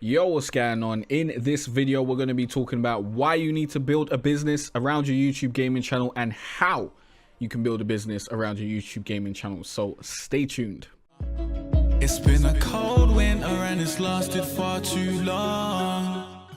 Yo, what's going on? In this video, we're going to be talking about why you need to build a business around your YouTube gaming channel and how you can build a business around your YouTube gaming channel. So stay tuned. It's been a cold winter and it's lasted far too long.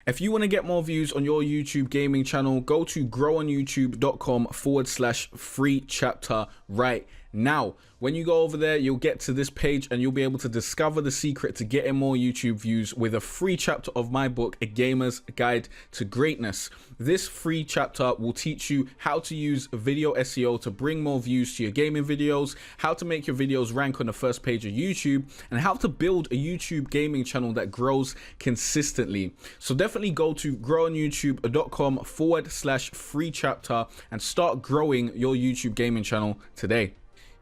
If you want to get more views on your YouTube gaming channel, go to growonyoutube.com/free chapter right now. When you go over there, you'll get to this page and you'll be able to discover the secret to getting more YouTube views with a free chapter of my book, A Gamer's Guide to Greatness. This free chapter will teach you how to use video SEO to bring more views to your gaming videos, how to make your videos rank on the first page of YouTube, and how to build a YouTube gaming channel that grows consistently. So definitely go to growonyoutube.com/free chapter and start growing your YouTube gaming channel today.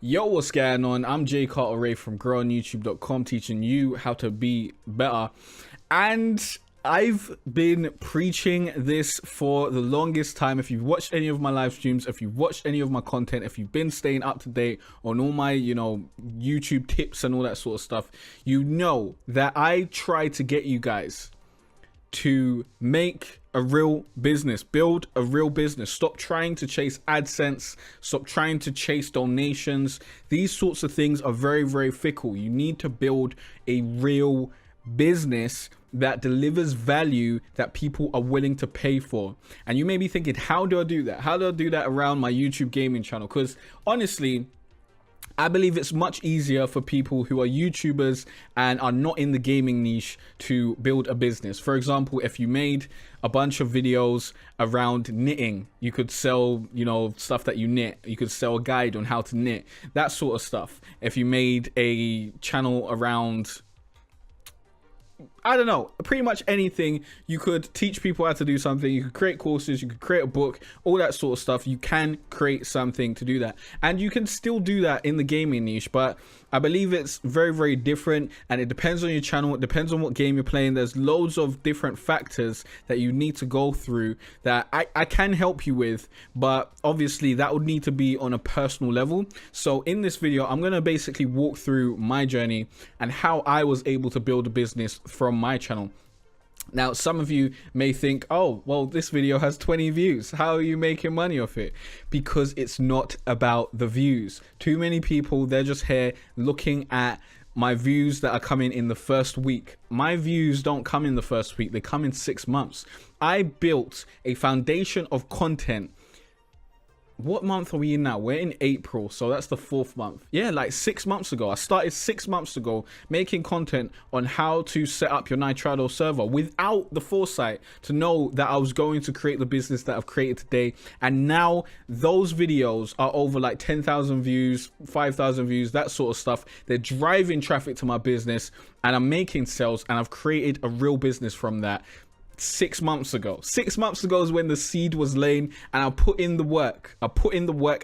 Yo, what's going on? I'm Jay Carter Ray from growonyoutube.com, teaching you how to be better. And I've been preaching this for the longest time. If you've watched any of my live streams, if you've watched any of my content, if you've been staying up to date on all my, YouTube tips and all that sort of stuff, you know that I try to get you guys to make a real business, build a real business. Stop trying to chase AdSense, stop trying to chase donations. These sorts of things are very, very fickle. You need to build a real business that delivers value that people are willing to pay for. And you may be thinking, how do I do that? How do I do that around my YouTube gaming channel? Because honestly, I believe it's much easier for people who are YouTubers and are not in the gaming niche to build a business. For example, if you made a bunch of videos around knitting, you could sell, stuff that you knit. You could sell a guide on how to knit, that sort of stuff. If you made a channel around, I don't know, pretty much anything, you could teach people how to do something. You could create courses, you could create a book, all that sort of stuff. You can create something to do that, and you can still do that in the gaming niche, but I believe it's very, very different, and it depends on your channel. It depends on what game you're playing. There's loads of different factors that you need to go through that I can help you with, but obviously that would need to be on a personal level. So in this video, I'm going to basically walk through my journey and how I was able to build a business from my channel. Now, some of you may think, oh, well, this video has 20 views. How are you making money off it? Because it's not about the views. Too many people, they're just here looking at my views that are coming in the first week. My views don't come in the first week. They come in 6 months. I built a foundation of content. What month are we in now? We're in April, so that's the 4th month. Yeah, like 6 months ago. I started 6 months ago making content on how to set up your Nitrado server without the foresight to know that I was going to create the business that I've created today. And now those videos are over like 10,000 views, 5,000 views, that sort of stuff. They're driving traffic to my business and I'm making sales, and I've created a real business from that. 6 months ago. 6 months ago is when the seed was laying, and I put in the work. I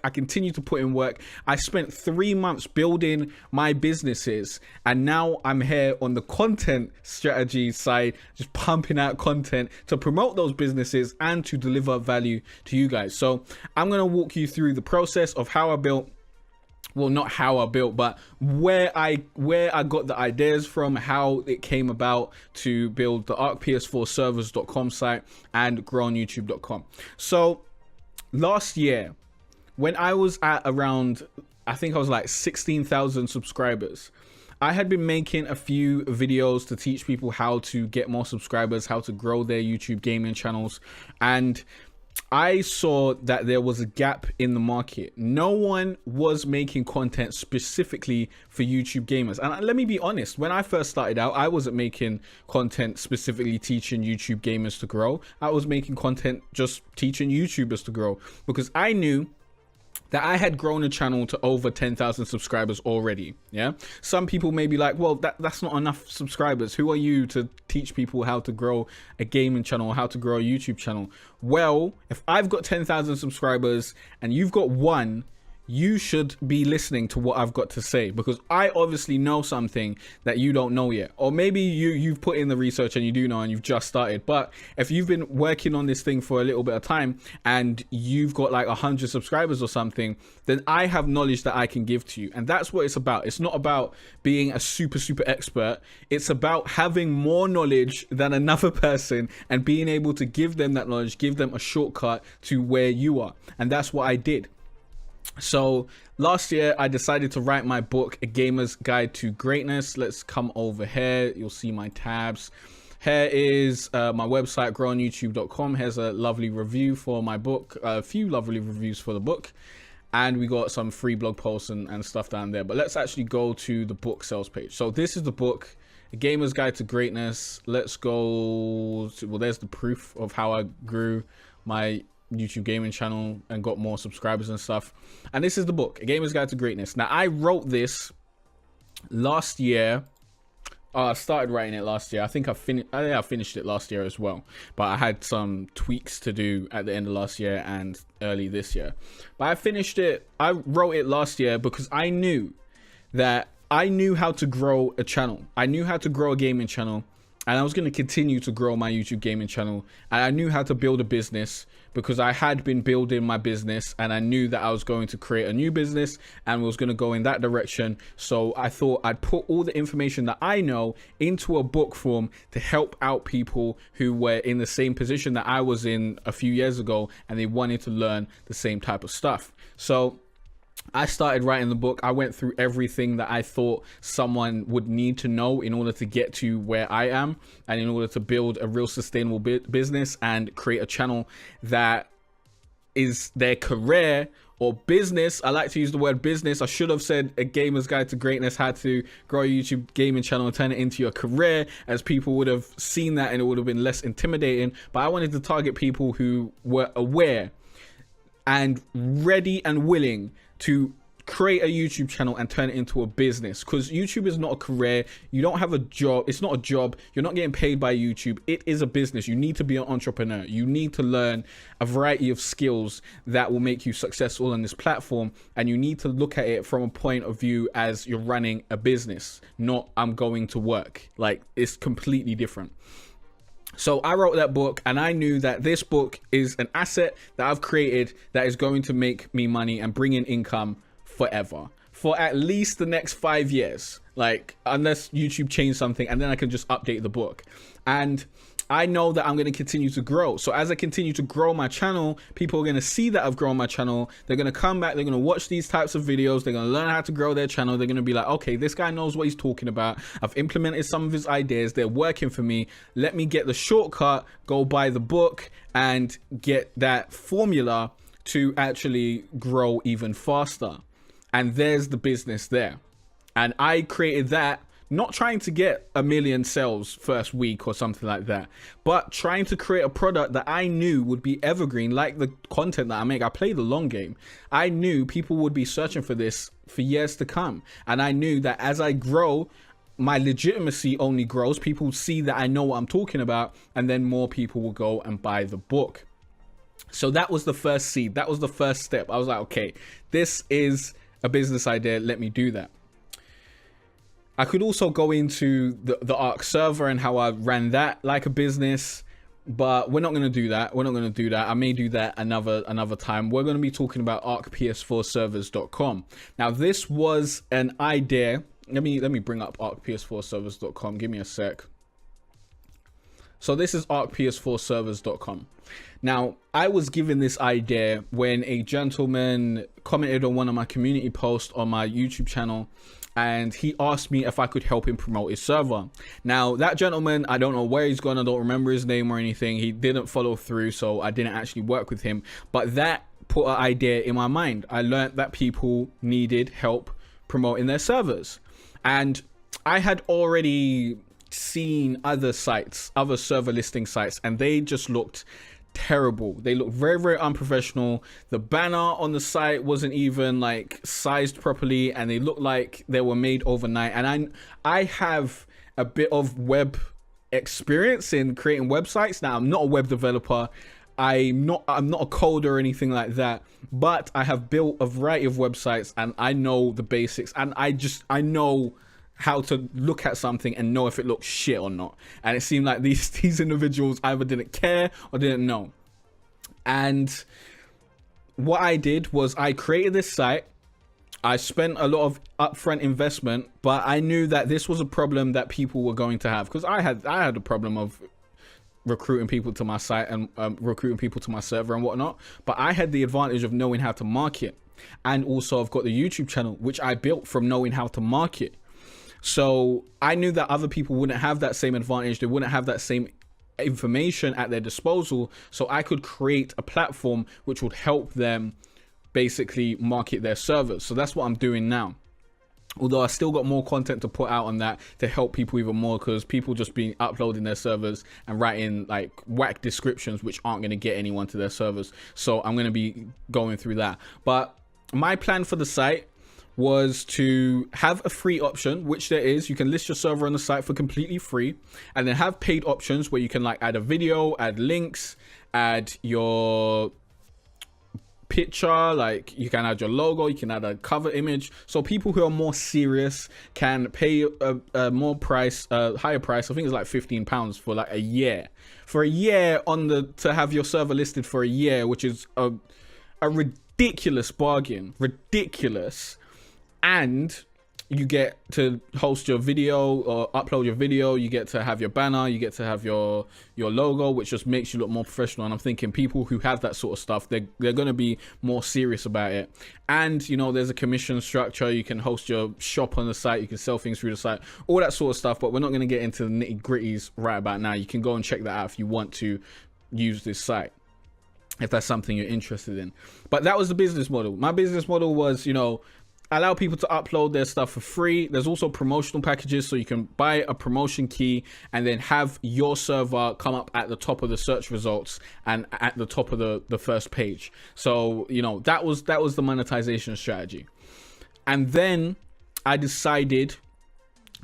continue to put in work. I spent 3 months building my businesses, and now I'm here on the content strategy side, just pumping out content to promote those businesses and to deliver value to you guys. So I'm going to walk you through the process of how I built, well, not how I built, but where I got the ideas from, how it came about to build the arcps4servers.com site and growonyoutube.com. So last year, when I was at around, I think I was like 16,000 subscribers, I had been making a few videos to teach people how to get more subscribers, how to grow their YouTube gaming channels, and I saw that there was a gap in the market. No one was making content specifically for YouTube gamers. And let me be honest, when I first started out, I wasn't making content specifically teaching YouTube gamers to grow. I was making content just teaching YouTubers to grow, because I knew that I had grown a channel to over 10,000 subscribers already. Yeah, some people may be like, well, that's not enough subscribers. Who are you to teach people how to grow a gaming channel or how to grow a YouTube channel? Well, if I've got 10,000 subscribers and you've got one, you should be listening to what I've got to say, because I obviously know something that you don't know yet. Or maybe you've put in the research and you do know and you've just started. But if you've been working on this thing for a little bit of time and you've got like 100 subscribers or something, then I have knowledge that I can give to you. And that's what it's about. It's not about being a super expert. It's about having more knowledge than another person and being able to give them that knowledge, give them a shortcut to where you are. And that's what I did. So last year I decided to write my book, A Gamer's Guide to Greatness. Let's come over here. You'll see my tabs. Here is my website, growonyoutube.com. Here's a lovely review for my book, a few lovely reviews for the book, and we got some free blog posts and stuff down there. But let's actually go to the book sales page. So this is the book, A Gamer's Guide to Greatness. Let's go to, well, there's the proof of how I grew my YouTube gaming channel and got more subscribers and stuff. And this is the book, A Gamer's Guide to Greatness. Now, I wrote this last year. I started writing it last year. I think I finished it last year as well, but I had some tweaks to do at the end of last year and early this year. But I finished it. I wrote it last year because I knew that I knew how to grow a channel. I knew how to grow a gaming channel, and I was going to continue to grow my YouTube gaming channel. And I knew how to build a business because I had been building my business, and I knew that I was going to create a new business and was going to go in that direction. So I thought I'd put all the information that I know into a book form to help out people who were in the same position that I was in a few years ago, and they wanted to learn the same type of stuff. So I started writing the book. I went through everything that I thought someone would need to know in order to get to where I am, and in order to build a real sustainable business and create a channel that is their career or business. I like to use the word business. I should have said A Gamer's Guide to Greatness, how to grow a YouTube gaming channel and turn it into your career, as people would have seen that and it would have been less intimidating. But I wanted to target people who were aware and ready and willing to create a YouTube channel and turn it into a business, because YouTube is not a career. You don't have a job. It's not a job. You're not getting paid by YouTube. It is a business. You need to be an entrepreneur. You need to learn a variety of skills that will make you successful on this platform, and you need to look at it from a point of view as you're running a business, not I'm going to work. Like, it's completely different. So I wrote that book, and I knew that this book is an asset that I've created that is going to make me money and bring in income forever, for at least the next 5 years, like, unless YouTube changed something, and then I can just update the book. And I know that I'm going to continue to grow. So as I continue to grow my channel, people are going to see that I've grown my channel. They're going to come back. They're going to watch these types of videos. They're going to learn how to grow their channel. They're going to be like, okay, this guy knows what he's talking about. I've implemented some of his ideas. They're working for me. Let me get the shortcut, go buy the book, and get that formula to actually grow even faster. And there's the business there. And I created that not trying to get 1 million sales first week or something like that, but trying to create a product that I knew would be evergreen, like the content that I make. I play the long game. I knew people would be searching for this for years to come. And I knew that as I grow, my legitimacy only grows. People see that I know what I'm talking about, and then more people will go and buy the book. So that was the first seed. That was the first step. I was like, okay, this is a business idea. Let me do that. I could also go into the Arc server and how I ran that like a business, but we're not going to do that. We're not going to do that. I may do that another time. We're going to be talking about arcps4servers.com. Now, this was an idea. Let me bring up arcps4servers.com. Give me a sec. So this is arcps4servers.com. Now, I was given this idea when a gentleman commented on one of my community posts on my YouTube channel, and he asked me if I could help him promote his server. Now, that gentleman, I don't know where he's gone. I don't remember his name or anything. He didn't follow through, so I didn't actually work with him. But that put an idea in my mind. I learned that people needed help promoting their servers. And I had already seen other sites, other server listing sites, and they just looked terrible. They looked very unprofessional. The banner on the site wasn't even like sized properly, and they looked like they were made overnight. And I have a bit of web experience in creating websites. Now, I'm not a web developer. I'm not a coder or anything like that, but I have built a variety of websites and I know the basics, and I know how to look at something and know if it looks shit or not. And it seemed like these individuals either didn't care or didn't know. And what I did was I created this site. I spent a lot of upfront investment, but I knew that this was a problem that people were going to have, because I had a problem of recruiting people to my site and recruiting people to my server and whatnot. But I had the advantage of knowing how to market, and also I've got the YouTube channel, which I built from knowing how to market. So I knew that other people wouldn't have that same advantage. They wouldn't have that same information at their disposal. So I could create a platform which would help them basically market their servers. So that's what I'm doing now. Although I still got more content to put out on that to help people even more, because people just been uploading their servers and writing like whack descriptions which aren't going to get anyone to their servers. So I'm going to be going through that. But my plan for the site was to have a free option, which there is. You can list your server on the site for completely free, and then have paid options where you can like add a video, add links, add your picture, like you can add your logo, you can add a cover image, so people who are more serious can pay a more price, higher price. I think it's like £15 for like a year, to have your server listed for a year, which is a ridiculous bargain, ridiculous. And you get to host your video or upload your video, you get to have your banner, you get to have your logo, which just makes you look more professional. And I'm thinking people who have that sort of stuff, they're going to be more serious about it. And you know, there's a commission structure. You can host your shop on the site, you can sell things through the site, all that sort of stuff. But we're not going to get into the nitty gritties right about now. You can go and check that out if you want to use this site, if that's something you're interested in. But that was the business model. My business model was, you know, allow people to upload their stuff for free. There's also promotional packages, so you can buy a promotion key and then have your server come up at the top of the search results and at the top of the first page. So, you know, that was the monetization strategy. And then I decided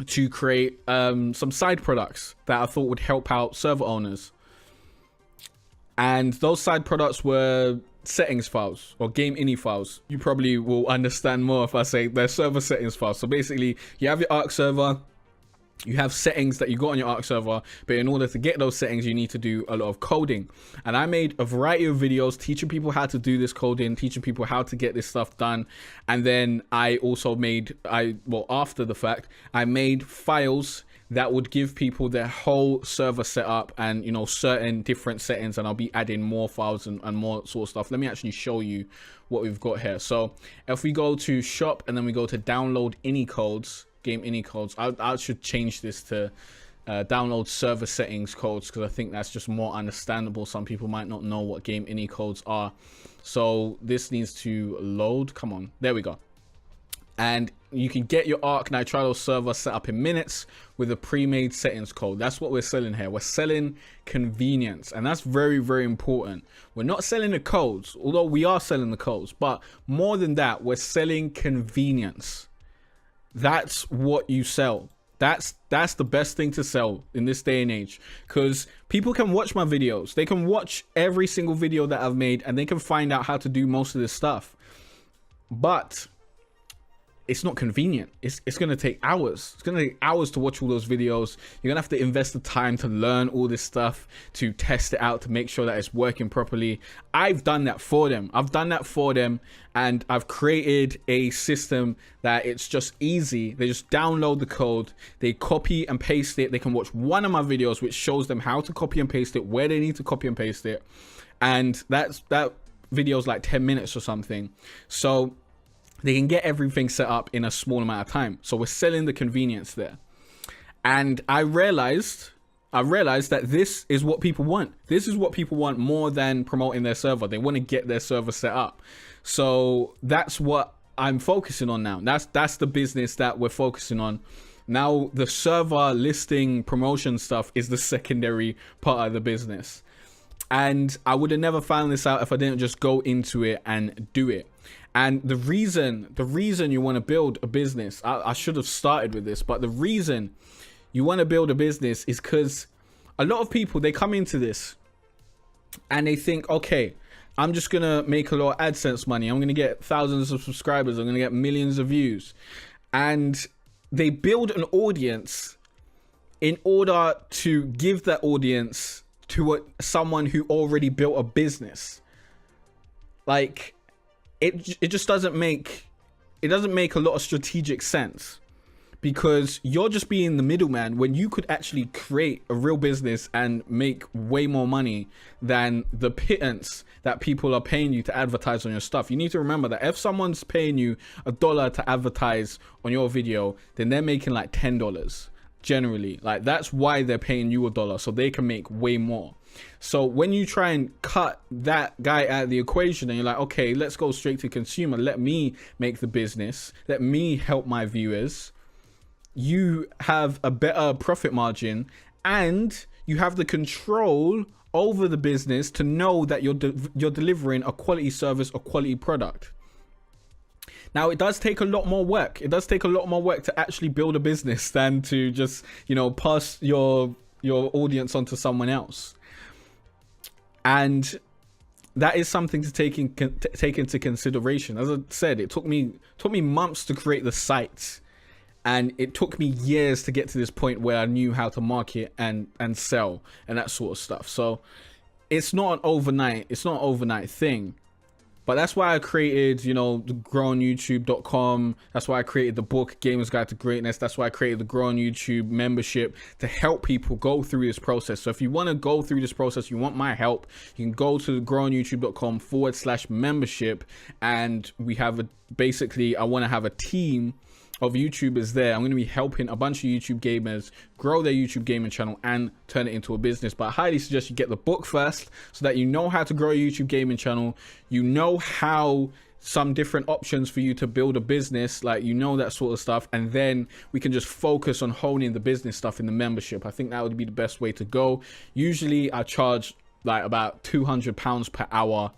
to create some side products that I thought would help out server owners. And those side products were settings files or game ini files. You probably will understand more if I say they're server settings files. So basically, you have your Arc server, you have settings that you got on your Arc server, but in order to get those settings, you need to do a lot of coding. And I made a variety of videos teaching people how to do this coding, teaching people how to get this stuff done. And then I also made, after the fact, I made files that would give people their whole server setup and, you know, certain different settings, and I'll be adding more files and more sort of stuff. Let me actually show you what we've got here. So if we go to shop and then we go to download ini codes, game ini codes, I should change this to download server settings codes, because I think that's just more understandable. Some people might not know what game ini codes are. So this needs to load. Come on, there we go. And you can get your Arc Nitrilo server set up in minutes with a pre-made settings code. That's what we're selling here. We're selling convenience, and that's very, very important. We're not selling the codes, although we are selling the codes, but more than that, we're selling convenience. That's what you sell. That's the best thing to sell in this day and age, because people can watch my videos. They can watch every single video that I've made, and they can find out how to do most of this stuff. But it's not convenient. It's going to take hours. It's going to take hours to watch all those videos. You're going to have to invest the time to learn all this stuff, to test it out, to make sure that it's working properly. I've done that for them. And I've created a system that it's just easy. They just download the code, they copy and paste it. They can watch one of my videos which shows them how to copy and paste it, where they need to copy and paste it. And that video is like 10 minutes or something. So they can get everything set up in a small amount of time. So we're selling the convenience there. And I realized that this is what people want. This is what people want more than promoting their server. They want to get their server set up. So that's what I'm focusing on now. That's the business that we're focusing on. Now the server listing promotion stuff is the secondary part of the business. And I would have never found this out if I didn't just go into it and do it. And the reason you want to build a business, I should have started with this, but the reason you want to build a business is because a lot of people, they come into this and they think, okay, I'm just gonna make a lot of AdSense money. I'm gonna get thousands of subscribers. I'm gonna get millions of views. And they build an audience in order to give that audience to someone who already built a business. Like, it just doesn't make a lot of strategic sense, because you're just being the middleman when you could actually create a real business and make way more money than the pittance that people are paying you to advertise on your stuff. You need to remember that if someone's paying you $1 to advertise on your video, then they're making like $10 generally. Like, that's why they're paying you $1, so they can make way more. So when you try and cut that guy out of the equation and you're like, okay, let's go straight to consumer, let me make the business, let me help my viewers, you have a better profit margin and you have the control over the business to know that you're delivering a quality service or quality product. Now, it does take a lot more work. It does take a lot more work to actually build a business than to just, you know, pass your audience onto someone else. And that is something to take into consideration. As I said, it took me months to create the site, and it took me years to get to this point where I knew how to market and sell and that sort of stuff. So it's not an overnight thing. But that's why I created, you know, the growonyoutube.com. That's why I created the book, Gamer's Guide to Greatness. That's why I created the Grow on YouTube membership, to help people go through this process. So if you want to go through this process, you want my help, you can go to growonyoutube.com/membership. And we have basically, I want to have a team of YouTubers there. I'm going to be helping a bunch of YouTube gamers grow their YouTube gaming channel and turn it into a business. But I highly suggest you get the book first, so that you know how to grow a YouTube gaming channel. You know how some different options for you to build a business, like, you know, that sort of stuff. And then we can just focus on honing the business stuff in the membership. I think that would be the best way to go. Usually I charge like about £200 per hour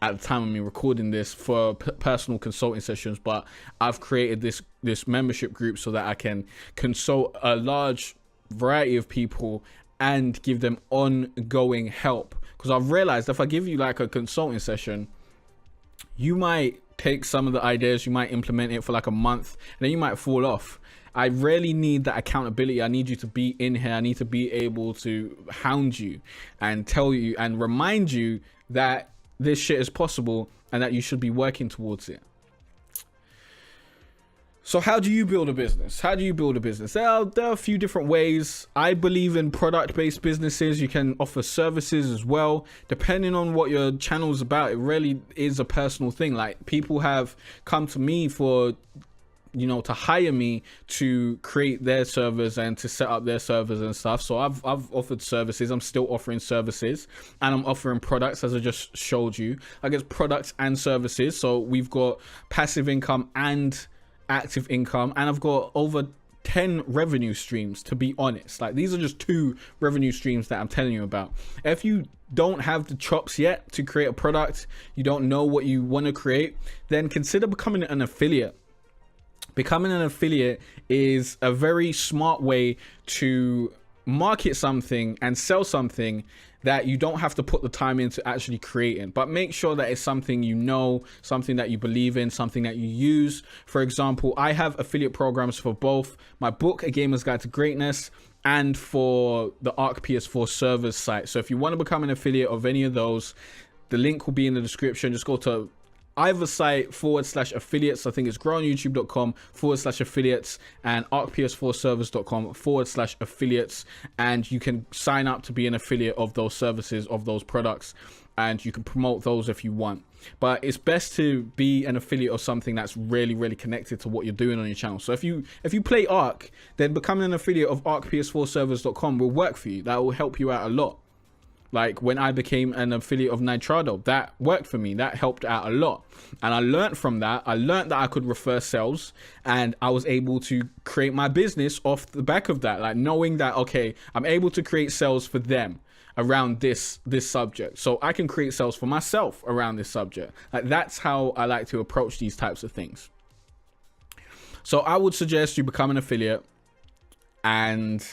at the time of me recording this for personal consulting sessions, but I've created this membership group so that I can consult a large variety of people and give them ongoing help. Because I've realized if I give you like a consulting session, you might take some of the ideas, you might implement it for like a month, and then you might fall off. I really need that accountability. I need you to be in here. I need to be able to hound you and tell you and remind you that this shit is possible and that you should be working towards it. So how do you build a business? There are a few different ways. I believe in product-based businesses. You can offer services as well. Depending on what your channel is about, it really is a personal thing. Like, people have come to me for, you know, to hire me to create their servers and to set up their servers and stuff. So I've offered services. I'm still offering services, and I'm offering products, as I just showed you. I guess products and services. So we've got passive income and active income, and I've got over 10 revenue streams, to be honest. Like, these are just 2 revenue streams that I'm telling you about. If you don't have the chops yet to create a product, you don't know what you want to create, then consider becoming an affiliate. Becoming an affiliate is a very smart way to market something and sell something that you don't have to put the time into actually creating. But make sure that it's something you know, something that you believe in, something that you use. For example, I have affiliate programs for both my book, A Gamer's Guide to Greatness, and for the Arc PS4 servers site. So if you want to become an affiliate of any of those, the link will be in the description. Just go to either site /affiliates. I think it's growonyoutube.com /affiliates and arcps4servers.com /affiliates, and you can sign up to be an affiliate of those services, of those products, and you can promote those if you want. But it's best to be an affiliate of something that's really connected to what you're doing on your channel. So if you play Arc, then becoming an affiliate of arcps4servers.com will work for you. That will help you out a lot. Like, when I became an affiliate of Nitrado, that worked for me. That helped out a lot. And I learned from that. I learned that I could refer sales, and I was able to create my business off the back of that. Like, knowing that, okay, I'm able to create sales for them around this subject, so I can create sales for myself around this subject. Like, that's how I like to approach these types of things. So I would suggest you become an affiliate, and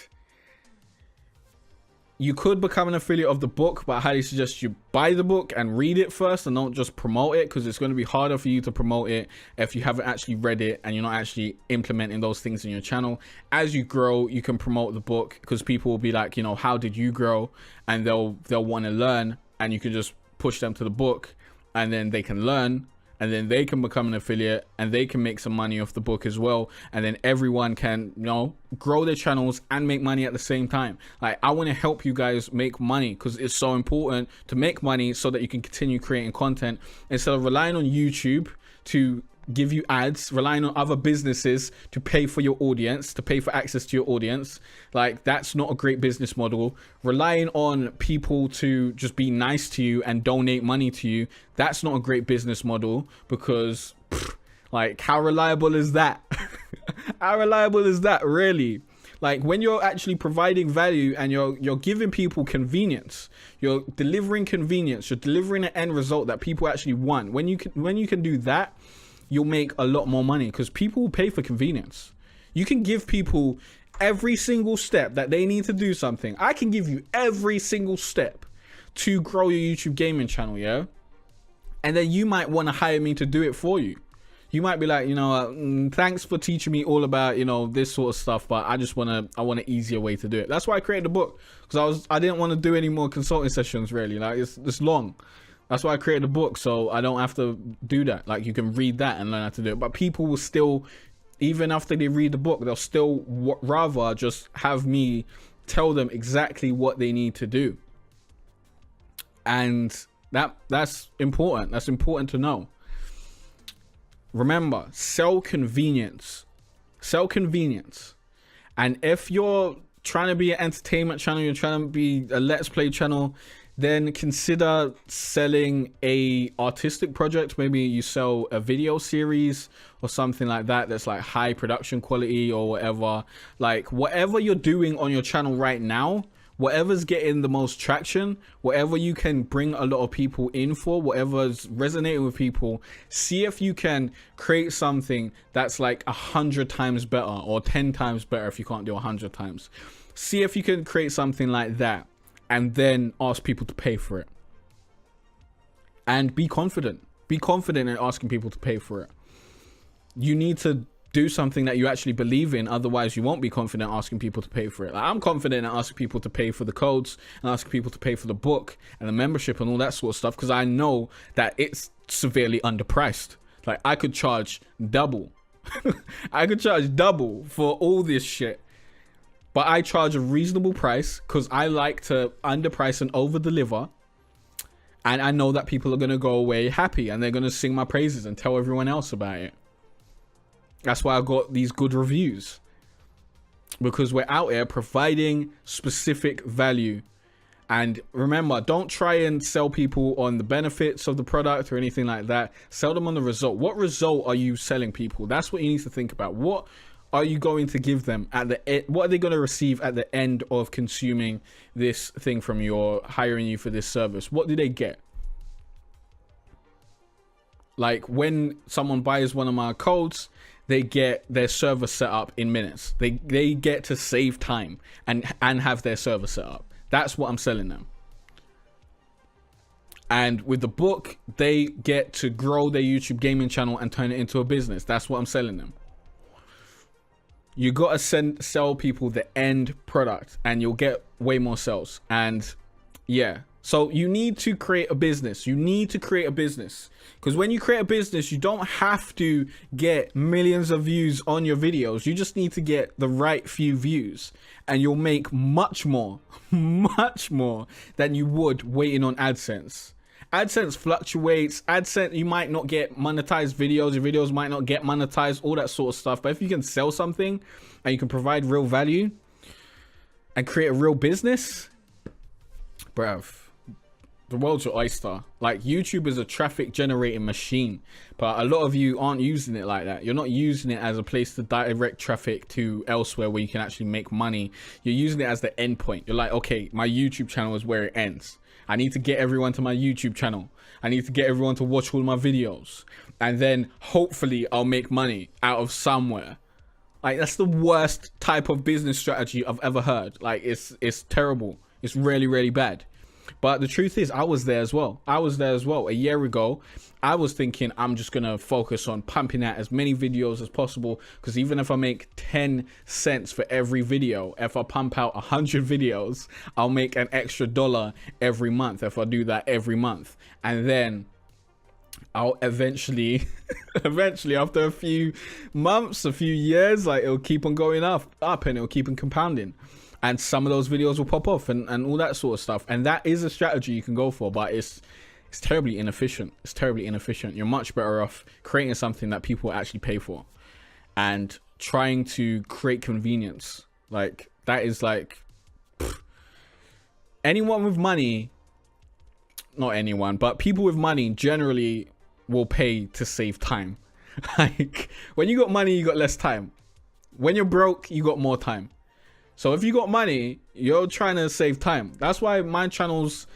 you could become an affiliate of the book, but I highly suggest you buy the book and read it first and don't just promote it, because it's going to be harder for you to promote it if you haven't actually read it and you're not actually implementing those things in your channel. As you grow, you can promote the book, because people will be like, you know, how did you grow? And they'll want to learn, and you can just push them to the book, and then they can learn, and then they can become an affiliate, and they can make some money off the book as well. And then everyone can, you know, grow their channels and make money at the same time. Like, I want to help you guys make money, because it's so important to make money so that you can continue creating content instead of relying on YouTube to give you ads, relying on other businesses to pay for your audience, to pay for access to your audience. Like, that's not a great business model. Relying on people to just be nice to you and donate money to you, that's not a great business model, because like, how reliable is that? How reliable is that, really? Like, when you're actually providing value and you're giving people convenience, you're delivering convenience, you're delivering an end result that people actually want. When you can do that, you'll make a lot more money, because people will pay for convenience. You can give people every single step that they need to do something. I can give you every single step to grow your YouTube gaming channel, yeah? And then you might want to hire me to do it for you. You might be like, you know, thanks for teaching me all about, you know, this sort of stuff, but I want an easier way to do it. That's why I created the book, because I didn't want to do any more consulting sessions, really. Like, it's long. That's why I created a book, so I don't have to do that. Like, you can read that and learn how to do it. But people will still, even after they read the book, they'll still rather just have me tell them exactly what they need to do. And that's important. That's important to know. Remember, sell convenience. Sell convenience. And if you're trying to be an entertainment channel, you're trying to be a Let's Play channel, then consider selling a artistic project. Maybe you sell a video series or something like that that's like high production quality or whatever. Like, whatever you're doing on your channel right now, whatever's getting the most traction, whatever you can bring a lot of people in for, whatever's resonating with people, see if you can create something that's like 100 times better, or 10 times better if you can't do 100 times. See if you can create something like that, and then ask people to pay for it. And be confident. Be confident in asking people to pay for it. You need to do something that you actually believe in, otherwise you won't be confident asking people to pay for it. Like, I'm confident in asking people to pay for the codes and asking people to pay for the book and the membership and all that sort of stuff, because I know that it's severely underpriced. Like, I could charge double. I could charge double for all this shit. But I charge a reasonable price, because I like to underprice and over deliver. And I know that people are going to go away happy, and they're going to sing my praises and tell everyone else about it. That's why I got these good reviews, because we're out here providing specific value. And remember, don't try and sell people on the benefits of the product or anything like that. Sell them on the result. What result are you selling people? That's what you need to think about. What are you going to give them at the end? What are they going to receive at the end of consuming this thing from you, or hiring you for this service? What do they get? Like, when someone buys one of my codes, they get their server set up in minutes. They get to save time and have their server set up. That's what I'm selling them. And with the book, they get to grow their YouTube gaming channel and turn it into a business. That's what I'm selling them. You gotta sell people the end product, and you'll get way more sales. And yeah, so you need to create a business. You need to create a business, because when you create a business, you don't have to get millions of views on your videos. You just need to get the right few views, and you'll make much more than you would waiting on AdSense. AdSense fluctuates. AdSense, you might not get monetized videos. Your videos might not get monetized, all that sort of stuff. But if you can sell something and you can provide real value and create a real business, bruv, the world's your oyster. Like, YouTube is a traffic generating machine, but a lot of you aren't using it like that. You're not using it as a place to direct traffic to elsewhere where you can actually make money. You're using it as the end point. You're like, okay, my YouTube channel is where it ends. I need to get everyone to my YouTube channel. I need to get everyone to watch all my videos. And then hopefully I'll make money out of somewhere. Like, that's the worst type of business strategy I've ever heard. Like, it's terrible. It's really, really bad. But the truth is, I was there as well. A year ago, I was thinking I'm just going to focus on pumping out as many videos as possible. Because even if I make 10 cents for every video, if I pump out 100 videos, I'll make an extra $1 every month if I do that every month. And then I'll eventually after a few months, a few years, like it'll keep on going up and it'll keep on compounding. And some of those videos will pop off and all that sort of stuff. And that is a strategy you can go for, but it's terribly inefficient. It's terribly inefficient. You're much better off creating something that people actually pay for and trying to create convenience. Like, that is like, anyone with money, not anyone, but people with money generally will pay to save time. Like, when you got money, you got less time. When you're broke, you got more time. So if you got money, you're trying to save time. That's why my channel's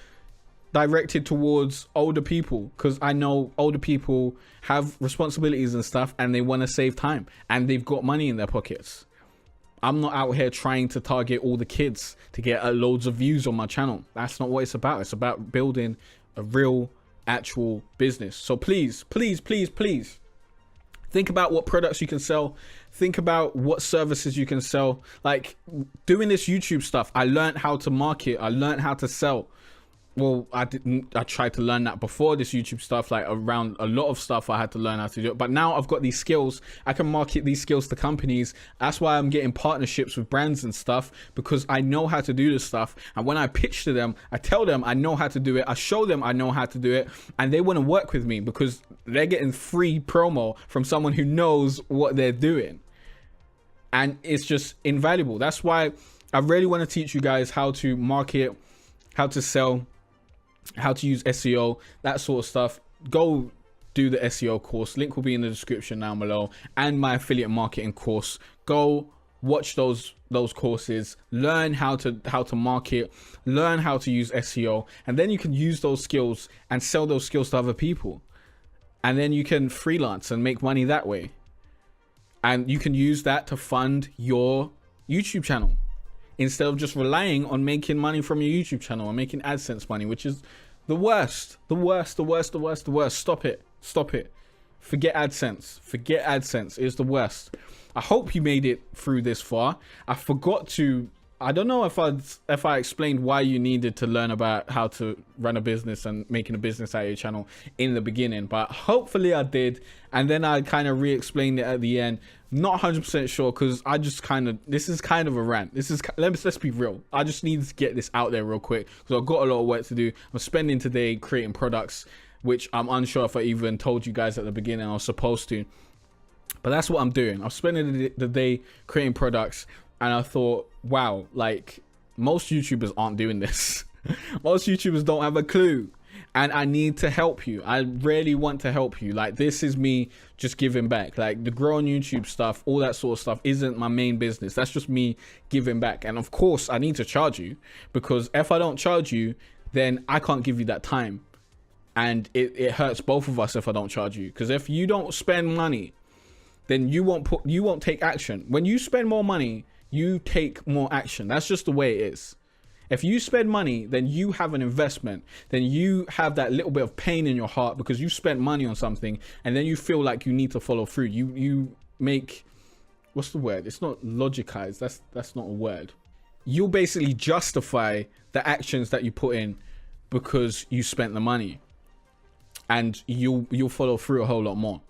directed towards older people, because I know older people have responsibilities and stuff and they want to save time and they've got money in their pockets. I'm not out here trying to target all the kids to get loads of views on my channel. That's not what it's about. It's about building a real, actual business. So please, please, please, please think about what products you can sell. Think about what services you can sell. Like, doing this YouTube stuff, I learned how to market. I learned how to sell. Well, I tried to learn that before this YouTube stuff, like around a lot of stuff I had to learn how to do it. But now I've got these skills. I can market these skills to companies. That's why I'm getting partnerships with brands and stuff, because I know how to do this stuff. And when I pitch to them, I tell them I know how to do it. I show them I know how to do it, and they want to work with me because they're getting free promo from someone who knows what they're doing. And it's just invaluable. That's why I really want to teach you guys how to market, how to sell, how to use SEO, that sort of stuff. Go do the SEO course. Link will be in the description down below, and my affiliate marketing course. Go watch those courses, learn how to market, learn how to use SEO, and then you can use those skills and sell those skills to other people. And then you can freelance and make money that way. And you can use that to fund your YouTube channel, instead of just relying on making money from your YouTube channel and making AdSense money, which is the worst. Stop it. Forget AdSense. It's the worst. I hope you made it through this far. I don't know if I explained why you needed to learn about how to run a business and making a business out of your channel in the beginning, but hopefully I did. And then I kind of re-explained it at the end. Not 100% sure, because I just this is kind of a rant. Let's be real. I just need to get this out there real quick because I've got a lot of work to do. I'm spending today creating products, which I'm unsure if I even told you guys at the beginning I was supposed to. But that's what I'm doing. I'm spending the day creating products. And I thought, wow, like, most YouTubers aren't doing this. Most YouTubers don't have a clue. And I need to help you. I really want to help you. Like, this is me just giving back. Like, the Grow on YouTube stuff, all that sort of stuff isn't my main business. That's just me giving back. And of course, I need to charge you, because if I don't charge you, then I can't give you that time. And it hurts both of us if I don't charge you. Because if you don't spend money, then you won't take action. When you spend more money, you take more action. That's just the way it is. If you spend money, then you have an investment. Then you have that little bit of pain in your heart because you spent money on something, and then you feel like you need to follow through. You make, what's the word? It's not logicize. That's not a word. You'll basically justify the actions that you put in because you spent the money, and you'll follow through a whole lot more.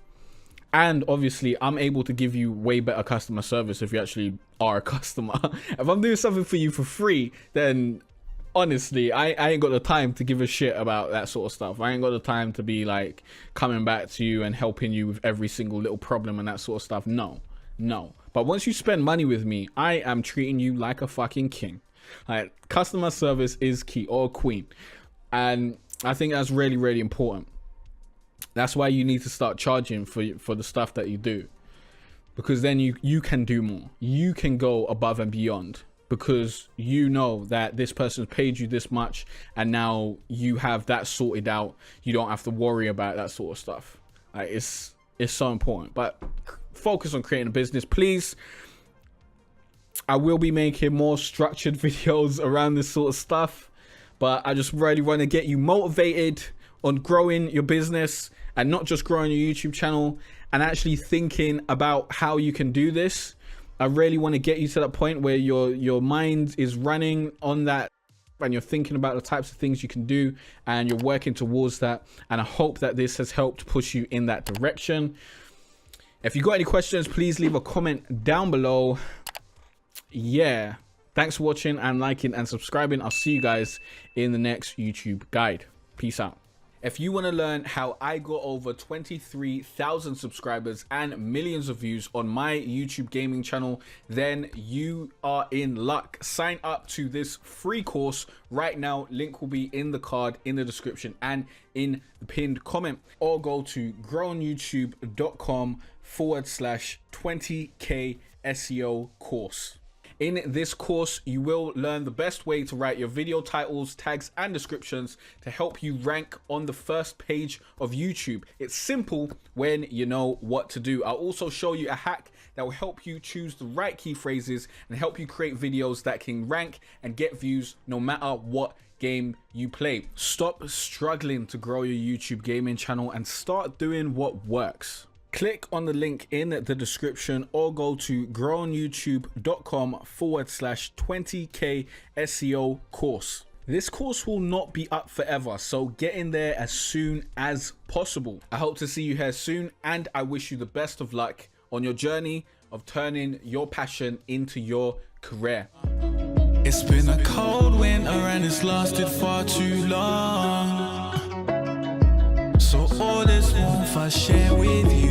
And obviously, I'm able to give you way better customer service if you actually are a customer. If I'm doing something for you for free, then honestly, I ain't got the time to give a shit about that sort of stuff. I ain't got the time to be like coming back to you and helping you with every single little problem and that sort of stuff. No. But once you spend money with me, I am treating you like a fucking king. Like, customer service is key, or queen. And I think that's really, really important. That's why you need to start charging for the stuff that you do, because then you can do more. You can go above and beyond, because you know that this person's paid you this much, and now you have that sorted out. You don't have to worry about that sort of stuff. Like, it's so important. But focus on creating a business, please. I will be making more structured videos around this sort of stuff, but I just really want to get you motivated on growing your business and not just growing your YouTube channel and actually thinking about how you can do this. I really want to get you to that point where your mind is running on that and you're thinking about the types of things you can do and you're working towards that. And I hope that this has helped push you in that direction. If you got any questions, please leave a comment down below. Yeah, thanks for watching and liking and subscribing. I'll see you guys in the next YouTube guide. Peace out. If you want to learn how I got over 23,000 subscribers and millions of views on my YouTube gaming channel, then you are in luck. Sign up to this free course right now. Link will be in the card, in the description, and in the pinned comment. Or go to growonyoutube.com/20k SEO course. In this course, you will learn the best way to write your video titles, tags, and descriptions to help you rank on the first page of YouTube. It's simple when you know what to do. I'll also show you a hack that will help you choose the right key phrases and help you create videos that can rank and get views no matter what game you play. Stop struggling to grow your YouTube gaming channel and start doing what works. Click on the link in the description or go to growonyoutube.com/20k SEO course. This course will not be up forever, so get in there as soon as possible. I hope to see you here soon, and I wish you the best of luck on your journey of turning your passion into your career. It's been a cold winter and it's lasted far too long. So all this warmth I share with you.